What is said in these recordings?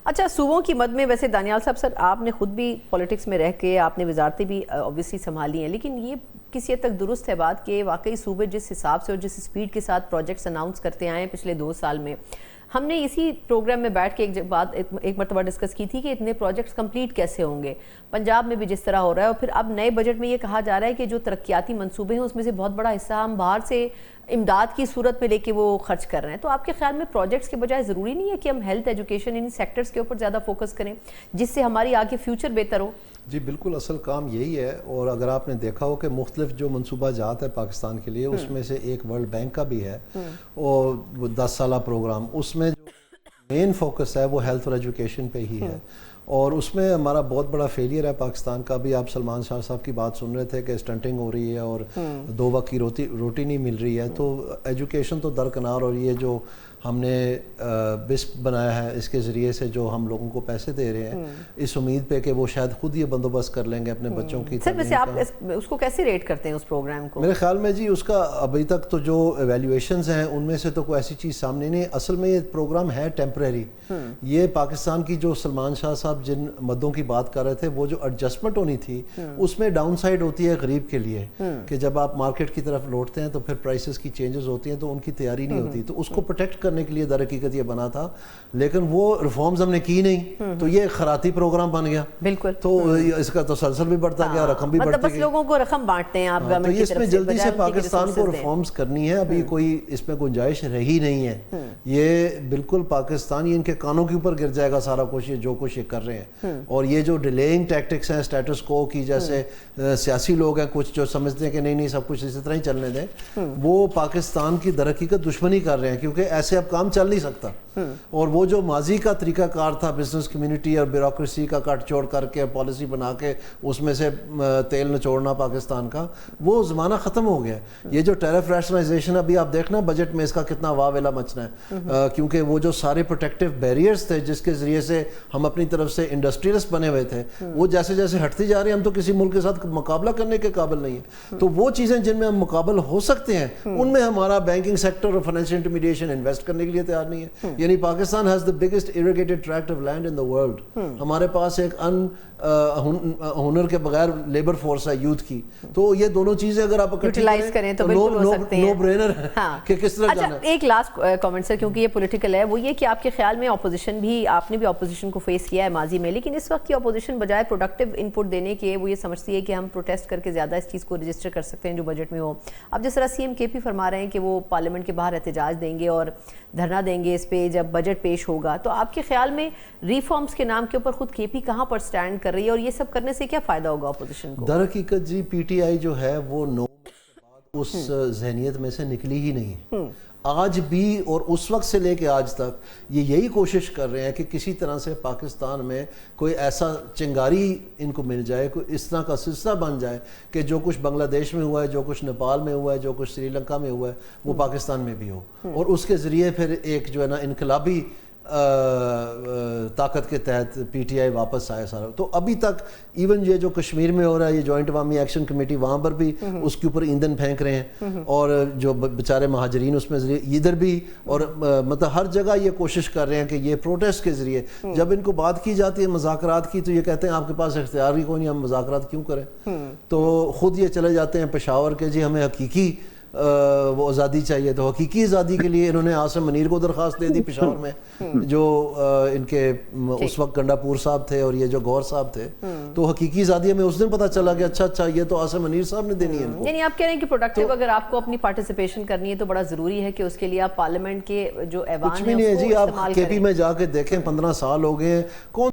اچھا، صوبوں کی مد میں ویسے دانیال صاحب سر آپ نے خود بھی پولیٹکس میں رہ کے آپ نے وزارتیں بھی اوبیسلی سنبھالی ہیں، لیکن یہ کسی حد تک درست ہے بات کہ واقعی صوبے جس حساب سے اور جس سپیڈ کے ساتھ پروجیکٹس اناؤنس کرتے آئے ہیں پچھلے 2 سال میں، ہم نے اسی پروگرام میں بیٹھ کے ایک مرتبہ ڈسکس کی تھی کہ اتنے پروجیکٹس کمپلیٹ کیسے ہوں گے پنجاب میں بھی جس طرح ہو رہا ہے، اور پھر اب نئے بجٹ میں یہ کہا جا رہا ہے کہ جو ترقیاتی منصوبے ہیں اس میں سے بہت بڑا حصہ ہم باہر سے امداد کی صورت میں لے کے وہ خرچ کر رہے ہیں. تو آپ کے خیال میں پروجیکٹس کے بجائے ضروری نہیں ہے کہ ہم ہیلتھ ایجوکیشن ان سیکٹرز کے اوپر زیادہ فوکس کریں جس سے ہماری آگے فیوچر بہتر ہو؟ جی بالکل، اصل کام یہی ہے. اور اگر آپ نے دیکھا ہو کہ مختلف جو منصوبہ جات ہے پاکستان کے لیے، اس میں سے ایک ورلڈ بینک کا بھی ہے اور وہ 10 سالہ پروگرام، اس میں جو مین فوکس ہے وہ ہیلتھ اور ایجوکیشن پہ ہی ہے. اور اس میں ہمارا بہت بڑا فیلئر ہے پاکستان کا. بھی آپ سلمان شاہ صاحب کی بات سن رہے تھے کہ اسٹنٹنگ ہو رہی ہے اور 2 وقت کی روٹی نہیں مل رہی ہے. تو ایجوکیشن تو درکنار، اور یہ جو ہم نے بسپ بنایا ہے اس کے ذریعے سے جو ہم لوگوں کو پیسے دے رہے ہیں اس امید پہ کہ وہ شاید خود یہ بندوبست کر لیں گے اپنے بچوں کی. سر ویسے آپ اس کو کیسے ریٹ کرتے ہیں اس پروگرام کو؟ میرے خیال میں جی اس کا ابھی تک تو جو ایویلیویشنز ہیں ان میں سے تو کوئی ایسی چیز سامنے نہیں. اصل میں یہ پروگرام ہے ٹیمپریری. یہ پاکستان کی جو سلمان شاہ صاحب جن مدوں کی بات کر رہے تھے، وہ جو ایڈجسٹمنٹ ہونی تھی اس میں ڈاؤن سائڈ ہوتی ہے غریب کے لیے کہ جب آپ مارکیٹ کی طرف لوٹتے ہیں تو پھر پرائسز کی چینجز ہوتی ہیں تو ان کی تیاری نہیں ہوتی. تو اس کو پروٹیکٹ کرنے کے لیے در حقیقت یہ بنا تھا، لیکن وہ ریفارمز ہم نے کی نہیں تو یہ خراتی پروگرام بن گیا. بالکل. تو اس کا تسلسل بھی بڑھتا گیا، رقم بھی بڑھتی گئی. بس لوگوں کو رقم بانٹتے ہیں آپ گورنمنٹ کی طرف سے. تو اس میں جلدی سے پاکستان کو ریفارمز کرنی ہے. ابھی کوئی اس میں گنجائش رہی نہیں ہے. یہ بالکل پاکستان، یہ ان کے کانوں کے اوپر گر جائے گا سارا کچھ جو کچھ یہ کر رہے ہیں. اور یہ جو ڈیلیئنگ ٹیکٹکس ہیں اسٹیٹس کو کی، جیسے سیاسی لوگ ہیں کچھ جو سمجھتے ہیں کہ نہیں نہیں سب کچھ اسی طرح ہی چلنے دیں، وہ پاکستان کی در حقیقت دشمنی کر رہے ہیں کیونکہ ایسے اب کام چل نہیں سکتا. اور وہ جو ماضی کا طریقہ کار تھا بزنس کمیونٹی اور بیوروکریسی کا کٹ چھوڑ کر کے پالیسی بنا کے اس میں سے تیل نچوڑنا پاکستان کا، وہ زمانہ ختم ہو گیا. یہ جو ٹیرف ریشنلائزیشن ابھی آپ دیکھنا بجٹ میں اس کا کتنا واویلا مچنا ہے، کیونکہ وہ جو سارے پروٹیکٹیو بیریئرز تھے جس کے ذریعے سے ہم اپنی طرف سے انڈسٹریلسٹ بنے ہوئے تھے، وہ جیسے جیسے ہٹتی جا رہی ہیں ہم تو کسی ملک کے ساتھ مقابلہ کرنے کے قابل نہیں ہیں. تو وہ چیزیں جن میں ہم مقابل ہو سکتے ہیں ان میں ہمارا بینکنگ سیکٹر اور فائنینشیل انٹرمیڈیشن انویسٹ کرنے کے لیے تیار نہیں ہے. یعنی Pakistan has the biggest irrigated tract of land in the world. ہمارے پاس ایک ہنر کے بغیر لیبر فورس ہے یوتھ کی. تو یہ دونوں چیزیں اگر آپ یوٹیلائز کریں تو بالکل ہو سکتے ہیں. نو برینر ہے کہ کس طرح جانا ہے. ایک لاسٹ کامنٹ سر، کیونکہ یہ پولیٹیکل ہے، وہ یہ کہ آپ کے خیال میں اپوزیشن بھی، آپ نے بھی اپوزیشن کو فیس کیا ہے ماضی میں، لیکن اس وقت کی اپوزیشن بجائے پروڈکٹیو ان پٹ دینے کے وہ یہ سمجھتی ہے کہ ہم پروٹیسٹ کر کے زیادہ اس چیز کو رجسٹر کر سکتے ہیں جو بجٹ میں ہو. اب جس طرح CM KP فرما رہے ہیں کہ وہ پارلیمنٹ کے باہر احتجاج دیں گے اور دھرنا دیں گے اس پہ جب بجٹ پیش ہوگا، تو آپ کے خیال میں ریفارمز کے نام کے اوپر خود KP کہاں پر سٹینڈ کر رہی ہے اور یہ سب کرنے سے کیا فائدہ ہوگا اپوزیشن کو؟ در حقیقت جی PTI جو ہے وہ 9 کے بعد اس ذہنیت میں سے نکلی ہی نہیں. آج بھی اور اس وقت سے لے کے آج تک یہ یہی کوشش کر رہے ہیں کہ کسی طرح سے پاکستان میں کوئی ایسا چنگاری ان کو مل جائے، کوئی اس طرح کا سلسلہ بن جائے کہ جو کچھ بنگلہ دیش میں ہوا ہے، جو کچھ نیپال میں ہوا ہے، جو کچھ سری لنکا میں ہوا ہے، وہ پاکستان میں بھی ہو. اور اس کے ذریعے پھر ایک جو ہے نا انقلابی طاقت کے تحت PTI واپس آئے سارا. تو ابھی تک ایون یہ جو کشمیر میں ہو رہا ہے، یہ جوائنٹ عوامی ایکشن کمیٹی، وہاں پر بھی اس کے اوپر ایندھن پھینک رہے ہیں اور جو بیچارے مہاجرین اس میں ادھر بھی، اور مطلب ہر جگہ یہ کوشش کر رہے ہیں کہ یہ پروٹیسٹ کے ذریعے جب ان کو بات کی جاتی ہے مذاکرات کی تو یہ کہتے ہیں آپ کے پاس اختیار ہی کوئی نہیں، ہم مذاکرات کیوں کریں. تو خود یہ چلے جاتے ہیں پشاور کے جی ہمیں حقیقی وہ آزادی چاہیے. تو حقیقی آزادی کے لیے انہوں نے عاصم منیر کو درخواست دے دی پشاور میں، جو ان کے اس وقت گنڈا پور صاحب تھے اور یہ جو گور صاحب تھے. تو حقیقی آزادی ہمیں اس دن پتہ چلا کہ اچھا یہ تو عاصم منیر صاحب نے دینی ہے. یعنی آپ کہہ رہے ہیں کہ پروڈکٹیو اگر آپ کو اپنی پارٹیسپیشن کرنی ہے تو بڑا ضروری ہے کہ اس کے لیے آپ پارلیمنٹ کے جو ایوان کچھ بھی نہیں ہے جی. آپ KP میں جا کے دیکھیں 15 سال ہو گئے، کون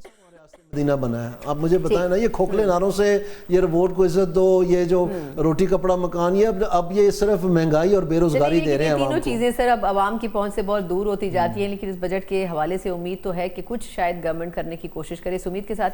مدینہ بنا ہے؟ آپ مجھے بتائیں نا. یہ کھوکھلے نعروں سے یہ ووٹ کو عزت دو، یہ جو روٹی کپڑا مکان، یہ اب یہ صرف مہنگائی اور بے روزگاری دے رہے ہیں. تینوں چیزیں سر اب عوام کی پہنچ سے بہت دور ہوتی جاتی ہیں، لیکن اس بجٹ کے حوالے سے امید تو ہے کہ کچھ شاید گورنمنٹ کرنے کی کوشش کرے. اس امید کے ساتھ